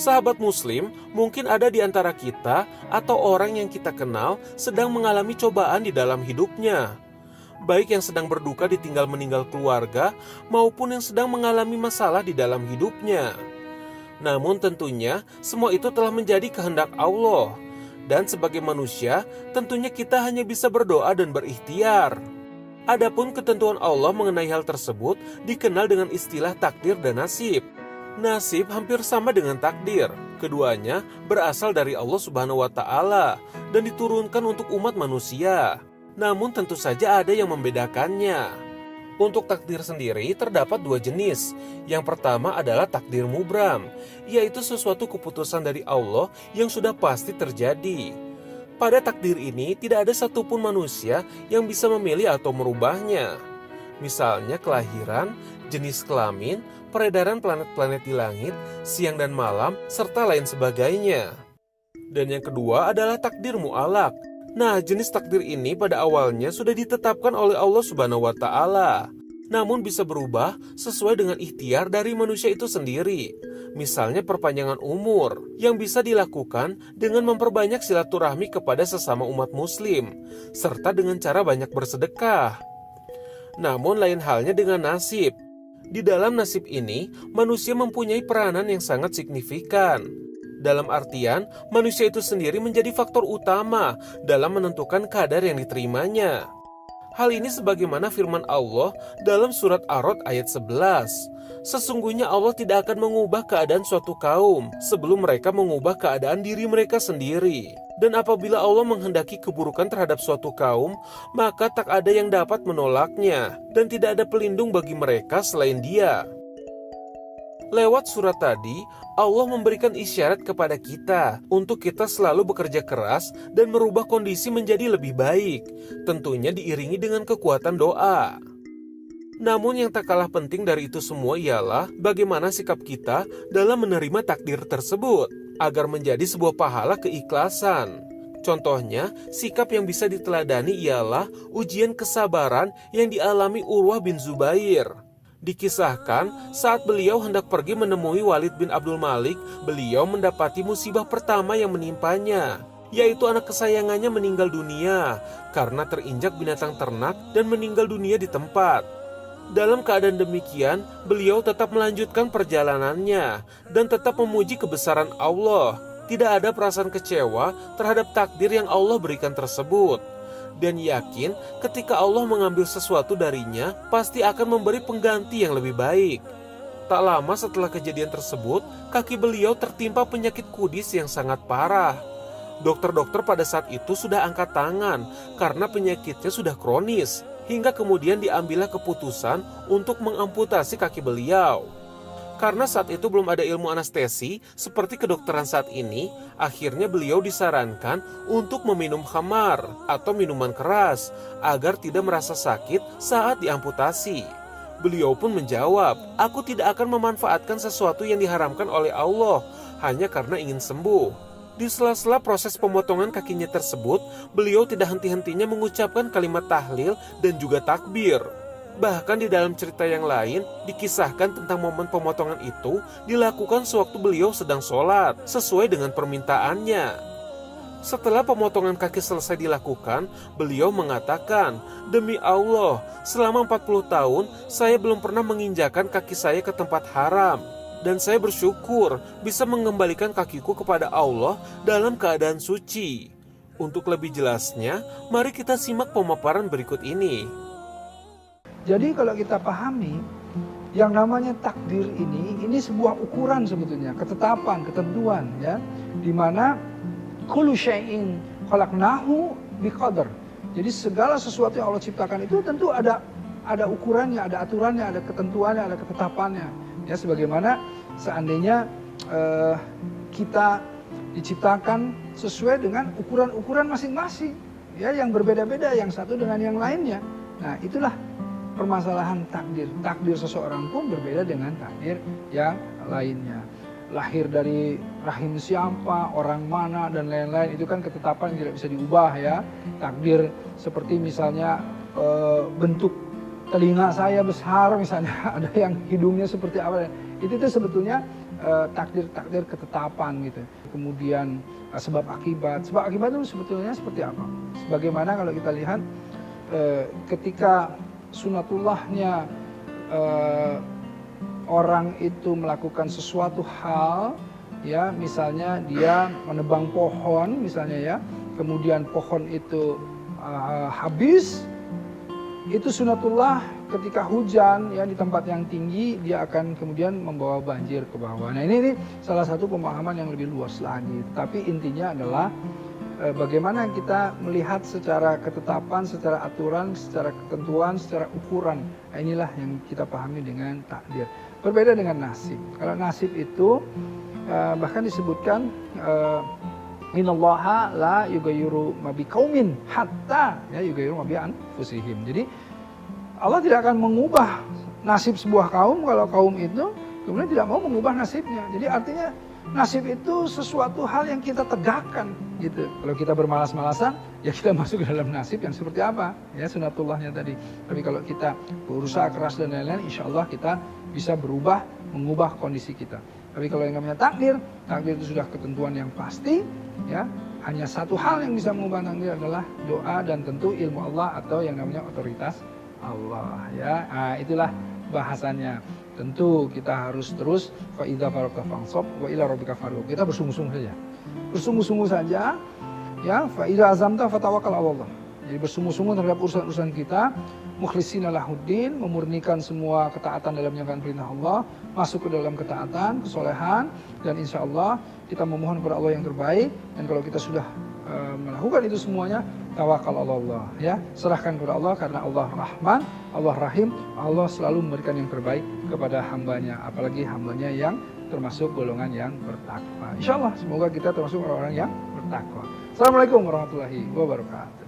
Sahabat muslim, mungkin ada di antara kita atau orang yang kita kenal sedang mengalami cobaan di dalam hidupnya. Baik yang sedang berduka ditinggal meninggal keluarga maupun yang sedang mengalami masalah di dalam hidupnya. Namun tentunya semua itu telah menjadi kehendak Allah. Dan sebagai manusia, tentunya kita hanya bisa berdoa dan berikhtiar. Adapun ketentuan Allah mengenai hal tersebut dikenal dengan istilah takdir dan nasib. Nasib hampir sama dengan takdir. Keduanya berasal dari Allah Subhanahu wa Ta'ala dan diturunkan untuk umat manusia. Namun tentu saja ada yang membedakannya. Untuk takdir sendiri terdapat dua jenis. Yang pertama adalah takdir mubram, yaitu sesuatu keputusan dari Allah yang sudah pasti terjadi. Pada takdir ini tidak ada satupun manusia yang bisa memilih atau merubahnya. Misalnya kelahiran, jenis kelamin, peredaran planet-planet di langit, siang dan malam, serta lain sebagainya. Dan yang kedua adalah takdir mu'alaq. Nah, jenis takdir ini pada awalnya sudah ditetapkan oleh Allah Subhanahu wa Ta'ala. Namun bisa berubah sesuai dengan ikhtiar dari manusia itu sendiri. Misalnya perpanjangan umur, yang bisa dilakukan dengan memperbanyak silaturahmi kepada sesama umat muslim, serta dengan cara banyak bersedekah. Namun lain halnya dengan nasib. Di dalam nasib ini, manusia mempunyai peranan yang sangat signifikan. Dalam artian, manusia itu sendiri menjadi faktor utama dalam menentukan kadar yang diterimanya. Hal ini sebagaimana firman Allah dalam surat Ar-Ra'd ayat 11. Sesungguhnya Allah tidak akan mengubah keadaan suatu kaum sebelum mereka mengubah keadaan diri mereka sendiri. Dan apabila Allah menghendaki keburukan terhadap suatu kaum, maka tak ada yang dapat menolaknya, dan tidak ada pelindung bagi mereka selain Dia. Lewat surat tadi, Allah memberikan isyarat kepada kita untuk kita selalu bekerja keras dan merubah kondisi menjadi lebih baik, tentunya diiringi dengan kekuatan doa. Namun yang tak kalah penting dari itu semua ialah bagaimana sikap kita dalam menerima takdir tersebut, agar menjadi sebuah pahala keikhlasan. Contohnya, sikap yang bisa diteladani ialah ujian kesabaran yang dialami Urwah bin Zubair. Dikisahkan, saat beliau hendak pergi menemui Walid bin Abdul Malik, beliau mendapati musibah pertama yang menimpanya, yaitu anak kesayangannya meninggal dunia karena terinjak binatang ternak dan meninggal dunia di tempat. Dalam keadaan demikian, beliau tetap melanjutkan perjalanannya dan tetap memuji kebesaran Allah. Tidak ada perasaan kecewa terhadap takdir yang Allah berikan tersebut. Dan yakin ketika Allah mengambil sesuatu darinya, pasti akan memberi pengganti yang lebih baik. Tak lama setelah kejadian tersebut, kaki beliau tertimpa penyakit kudis yang sangat parah. Dokter-dokter pada saat itu sudah angkat tangan karena penyakitnya sudah kronis, hingga kemudian diambillah keputusan untuk mengamputasi kaki beliau. Karena saat itu belum ada ilmu anestesi seperti kedokteran saat ini, akhirnya beliau disarankan untuk meminum khamar atau minuman keras agar tidak merasa sakit saat diamputasi. Beliau pun menjawab, "Aku tidak akan memanfaatkan sesuatu yang diharamkan oleh Allah hanya karena ingin sembuh." Di sela-sela proses pemotongan kakinya tersebut, beliau tidak henti-hentinya mengucapkan kalimat tahlil dan juga takbir. Bahkan di dalam cerita yang lain, dikisahkan tentang momen pemotongan itu dilakukan sewaktu beliau sedang sholat, sesuai dengan permintaannya. Setelah pemotongan kaki selesai dilakukan, beliau mengatakan, "Demi Allah, selama 40 tahun saya belum pernah menginjakan kaki saya ke tempat haram. Dan saya bersyukur bisa mengembalikan kakiku kepada Allah dalam keadaan suci." Untuk lebih jelasnya, mari kita simak pemaparan berikut ini. Jadi kalau kita pahami, yang namanya takdir ini sebuah ukuran sebetulnya, ketetapan, ketentuan, ya, di mana kullu syai'in khalaqnahu biqadar. Jadi segala sesuatu yang Allah ciptakan itu tentu ada ukurannya, ada aturannya, ada ketentuannya, ada ketetapannya. Ya, sebagaimana seandainya kita diciptakan sesuai dengan ukuran-ukuran masing-masing, ya, yang berbeda-beda yang satu dengan yang lainnya. Nah, itulah permasalahan takdir. Takdir seseorang pun berbeda dengan takdir yang lainnya. Lahir dari rahim siapa, orang mana, dan lain-lain, itu kan ketetapan yang tidak bisa diubah, ya. Takdir seperti misalnya bentuk telinga saya besar misalnya, ada yang hidungnya seperti apa, Itu tuh sebetulnya takdir-takdir ketetapan gitu. Kemudian sebab akibat itu sebetulnya seperti apa? Sebagaimana kalau kita lihat ketika sunatullahnya orang itu melakukan sesuatu hal, ya misalnya dia menebang pohon misalnya ya, kemudian pohon itu habis, itu sunatullah ketika hujan ya di tempat yang tinggi dia akan kemudian membawa banjir ke bawah. Nah ini salah satu pemahaman yang lebih luas lagi. Tapi intinya adalah bagaimana kita melihat secara ketetapan, secara aturan, secara ketentuan, secara ukuran. Nah, inilah yang kita pahami dengan takdir. Berbeda dengan nasib. Kalau nasib itu bahkan disebutkan Innallaha la yughayyiru ma biqaumin hatta ya yughayyiru ma bi anfusihim. Jadi Allah tidak akan mengubah nasib sebuah kaum kalau kaum itu kemudian tidak mau mengubah nasibnya. Jadi artinya nasib itu sesuatu hal yang kita tegakkan gitu. Kalau kita bermalas-malasan, ya kita masuk ke dalam nasib yang seperti apa? Ya sunatullahnya tadi. Tapi kalau kita berusaha keras dan lain-lain, insya Allah kita bisa berubah, mengubah kondisi kita. Tapi kalau yang namanya takdir itu sudah ketentuan yang pasti, ya. Hanya satu hal yang bisa mengubah takdir adalah doa dan tentu ilmu Allah atau yang namanya otoritas Allah, ya. Nah, itulah bahasannya. Tentu kita harus terus fa idza faragta fansab wa ila rabbika farghab. Kita bersungguh-sungguh saja. Bersungguh-sungguh saja, ya. Fa idza azamta fatawakkal 'ala Allah. Jadi bersungguh-sungguh terhadap urusan-urusan kita, mukhlishina lahuddin, memurnikan semua ketaatan dalam menjalankan perintah Allah, masuk ke dalam ketaatan, kesolehan, dan insya Allah kita memohon kepada Allah yang terbaik. Dan kalau kita sudah melakukan itu semuanya, tawakal Allah, ya, serahkan kepada Allah karena Allah Rahman, Allah Rahim, Allah selalu memberikan yang terbaik kepada hambanya, apalagi hambanya yang termasuk golongan yang bertakwa. Insya Allah semoga kita termasuk orang-orang yang bertakwa. Assalamualaikum warahmatullahi wabarakatuh.